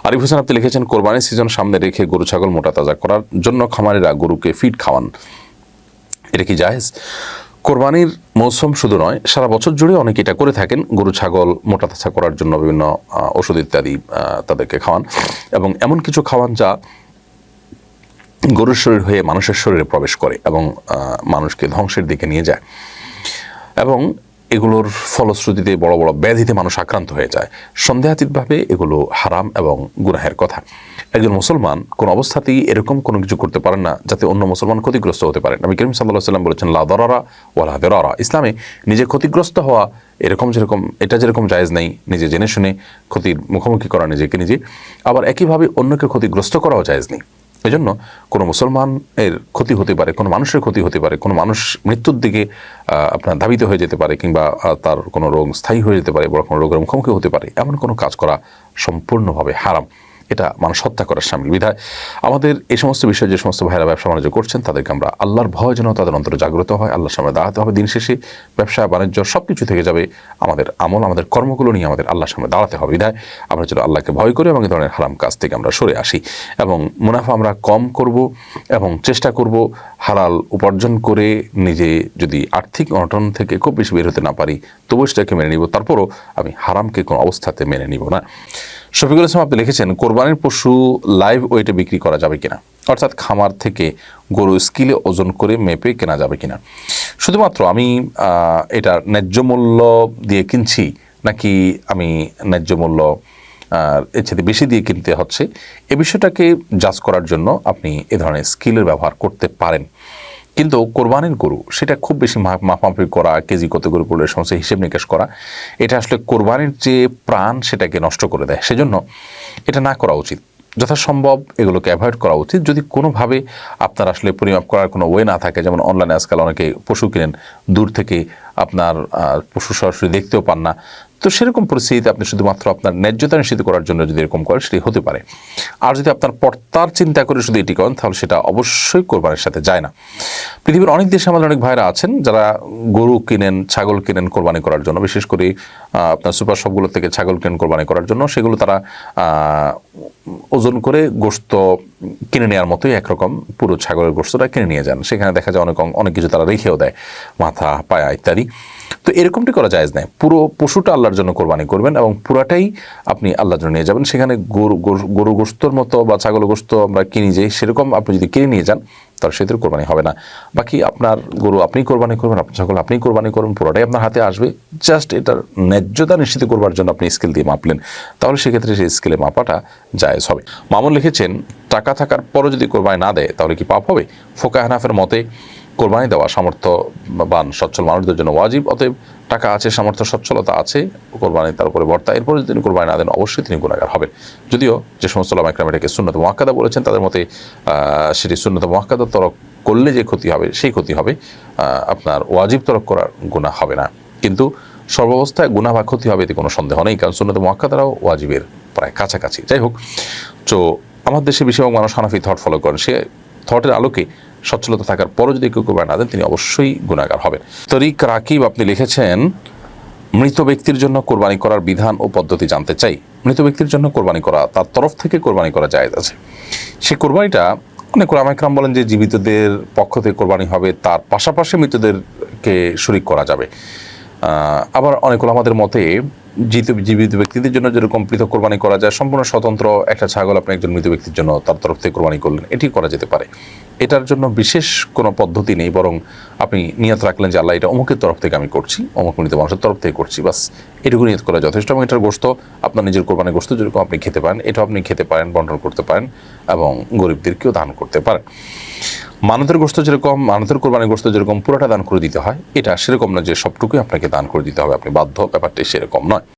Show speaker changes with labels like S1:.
S1: আরিফ হোসেন আপনি লিখেছেন, কোরবানির সিজন সামনে রেখে গরু ছাগল মোটা তাজা করার জন্য খামারিরা গরুকে ফিড খাওয়ান, এটা কি জায়েজ? কোরবানির মৌসুম শুধু নয়, সারা বছর জুড়ে অনেকে এটা করে থাকেন। গরু ছাগল মোটা তাজা করার জন্য বিভিন্ন ওষুধ ইত্যাদি তাদেরকে খাওয়ান, এবং এমন কিছু খাওয়ান যা গরুর শরীর হয়ে মানুষের শরীরে প্রবেশ করে এবং মানুষকে ধ্বংসের দিকে নিয়ে যায়, এবং এগুলোর ফলশ্রুতিতে বড় বড় ব্যাধিতে মানুষ আক্রান্ত হয়ে যায়। সন্দেহাতীতভাবে এগুলো হারাম এবং গুনাহের কথা। একজন মুসলমান কোন অবস্থাতেই এরকম কোনো কিছু করতে পারেন না যাতে অন্য মুসলমান ক্ষতিগ্রস্ত হতে পারে। নবী করিম সাল্লাল্লাহু আলাইহি ওয়াসাল্লাম বলেছেন, লা দারারা ওয়ালা দিরারা। ইসলামে নিজে ক্ষতিগ্রস্ত হওয়া এটা যেরকম জায়েজ নেই, নিজে জেনে শুনে ক্ষতির মুখোমুখি করা নিজেকে নিজে, আবার একইভাবে অন্যকে ক্ষতিগ্রস্ত করাও জায়েজ নেই। এজন্য কোনো মুসলমানের ক্ষতি হতে পারে, কোনো মানুষের ক্ষতি হতে পারে, কোনো মানুষ মৃত্যুর দিকে আপনার ধাবিত হয়ে যেতে পারে, কিংবা তার কোনো রোগ স্থায়ী হয়ে যেতে পারে, বড় কোনো রোগের মুখোমুখি হতে পারে, এমন কোনো কাজ করা সম্পূর্ণভাবে হারাম। এটা মানুষ হত্যা করার শামিল। বিধায় আমাদের এই সমস্ত বিষয়ে যে সমস্ত ভাইয়েরা ব্যবসা বাণিজ্য করছেন তাদেরকে আমরা আল্লাহর ভয় যেন তাদের অন্তরে জাগ্রত হয়, আল্লাহর সামনে দাঁড়াতে হবে। দিন শেষে ব্যবসা বাণিজ্য সব কিছু থেকে যাবে, আমাদের আমল, আমাদের কর্মগুলো নিয়ে আমাদের আল্লাহর সামনে দাঁড়াতে হবে। বিধায় আমরা যেন আল্লাহকে ভয় করি এবং এই ধরনের হারাম কাজ থেকে আমরা সরে আসি, এবং মুনাফা আমরা কম করব এবং চেষ্টা করব হালাল উপার্জন করে নিজে যদি আর্থিক অনটন থেকে খুব বেশি বের হতে না পারি তবুও সেটাকে মেনে নিব, তারপরও আমি হারামকে কোনো অবস্থাতে মেনে নিব না। শফিকুল ইসলাম আপনি লিখেছেন, কোরবানির পশু লাইভ ওয়েটে বিক্রি করা যাবে কিনা, অর্থাৎ খামার থেকে গরু স্কিলে ওজন করে মেপে কেনা যাবে কিনা। শুধুমাত্র আমি এটা ন্যায্য মূল্য দিয়ে কিনছি নাকি আমি ন্যায্য মূল্য এর সাথে বেশি দিয়ে কিনতে হচ্ছে, এ বিষয়টাকে জাজ করার জন্য আপনি এ ধরনের স্কিলের ব্যবহার করতে পারেন। কিন্তু কোরবানির গরু সেটা খুব বেশি মাপামাপি করা, কেজি কত গরু পড়লে সমস্ত হিসেব নিকাশ করা, এটা আসলে কোরবানির যে প্রাণ সেটাকে নষ্ট করে দেয়। সেজন্য এটা না করা উচিত। যথাসম্ভব এগুলোকে অ্যাভয়েড করা উচিত। যদি কোনোভাবে আপনার আসলে পরিমাপ করার কোনো ওয়ে না থাকে, যেমন অনলাইনে আজকাল অনেকে পশু কিনেন, দূর থেকে আপনার পশু সরাসরি দেখতেও পান না, তো সেরকম পরিস্থিতিতে আপনি শুধুমাত্র আপনার ন্যায্যতা নিশ্চিত করার জন্য যদি এরকম করেন সেটি হতে পারে। আর যদি আপনার পর্তার চিন্তা করে শুধু এটি করেন তাহলে সেটা অবশ্যই কোরবানির সাথে যায় না। পৃথিবীর অনেক দেশে আমাদের অনেক ভাইরা আছেন যারা গরু কিনেন, ছাগল কিনেন কোরবানি করার জন্য, বিশেষ করে আপনার সুপার শপগুলো থেকে ছাগল কিনেন কোরবানি করার জন্য। সেগুলো তারা ওজন করে গোশত কিনে নেওয়ার মতোই একরকম পুরো ছাগলের গোশতটা কিনে নিয়ে যান। সেখানে দেখা যায় অনেক কিছু তারা রেখেও দেয়, মাথা, পায়া ইত্যাদি। তো এরকমটি করা জায়েজ নাই। পুরো পশুটা আল্লাহর জন্য কোরবানি করবেন এবং পুরাটাই আপনি আল্লাহর জন্য নিয়ে যাবেন। সেখানে গরু গোশতর মতো বা ছাগল গোশত আমরা কিনি যে, সেরকম আপনি যদি কিনে নিয়ে যান তাহলে সেটির কোরবানি হবে না। বাকি আপনার গরু আপনি কোরবানি করবেন, আপনার ছাগল আপনি কোরবানি করবেন, পুরোটাই আপনার হাতে আসবে। জাস্ট এটার ন্যায্যতা নিশ্চিত করবার জন্য আপনি স্কেল দিয়ে মাপলেন, তাহলে সেক্ষেত্রে সেই স্কেলে মাপাটা জায়েজ হবে। মামুন লিখেছেন, টাকা থাকার পরও যদি কোরবানি না দেয় তাহলে কি পাপ হবে? ফোকাহে হানাফের মতে কোরবানি দেওয়া সামর্থ্যবান সচ্ছল মানুষদের জন্য ওয়াজিব। অতএব টাকা আছে, সামর্থ্য সচ্ছলতা আছে, কোরবানি তার উপরে বর্তা, এরপরে যদি তিনি কোরবানি না দেন অবশ্যই তিনি গুনাহগার হবেন। যদিও যে সমস্ত উলামা ইকরাম এটাকে সুন্নত মুআক্কাদা বলেছেন, তাদের মতে সেটি সুন্নত মুআক্কাদা তরক করলে যে ক্ষতি হবে সেই ক্ষতি হবে, আপনার ওয়াজিব তরক করার গুনাহ হবে না। কিন্তু সর্বাবস্থায় গুনাহ বা ক্ষতি হবে এতে কোনো সন্দেহ নেই, কারণ সুন্নত মুআক্কাদারাও ওয়াজিবের প্রায় কাছাকাছি। যাই হোক, তো আমার দেশে বেশিরভাগ মানুষ হানাফি থট ফলো করেন। সে থটের আলোকে সচ্ছলতা থাকার পরও যদি কেউ কোরবানি না দেন তিনি অবশ্যই গুনাহগার হবেন। তরিক রাকিব আপনি লিখেছেন, মৃত ব্যক্তির জন্য কোরবানি করার বিধান ও পদ্ধতি জানতে চাই। মৃত ব্যক্তির জন্য কোরবানি করা, তার তরফ থেকে কোরবানি করা জায়েজ আছে। সেই কোরবানিটা অনেক উলামা ইকরাম বলেন যে জীবিতদের পক্ষ থেকে কোরবানি হবে, তার পাশাপাশি মৃতদেরকে শরীক করা যাবে। আবার অনেক উলামাদের মতে জীবিত ব্যক্তিদের জন্য যেরকম পৃথক কোরবানি করা যায়, সম্পূর্ণ স্বতন্ত্র একটা ছাগল আপনি একজন মৃত ব্যক্তির জন্য তার তরফ থেকে কোরবানি করলেন, এটি করা যেতে পারে। এটার জন্য বিশেষ কোনো পদ্ধতি নেই, বরং আপনি নিয়ত রাখলেন যে আল্লাহ এটা অমুকের তরফ থেকে আমি করছি, অমুক মৃত মানুষের তরফ থেকে করছি, বাস এটুকু নিয়ত করা যথেষ্ট। এবং এটার গোশত আপনার নিজের কোরবানির গোশত যেরকম আপনি খেতে পারেন, এটাও আপনি খেতে পারেন, বন্টন করতে পারেন এবং গরিবদেরকেও দান করতে পারেন। মানতের গোশত যেরকম, মানতের কোরবানির গোশত যেরকম পুরোটা দান করে দিতে হয়, এটা সেরকম না যে সবটুকুই আপনাকে দান করে দিতে হবে, আপনি বাধ্য, ব্যাপারটাই সেরকম নয়।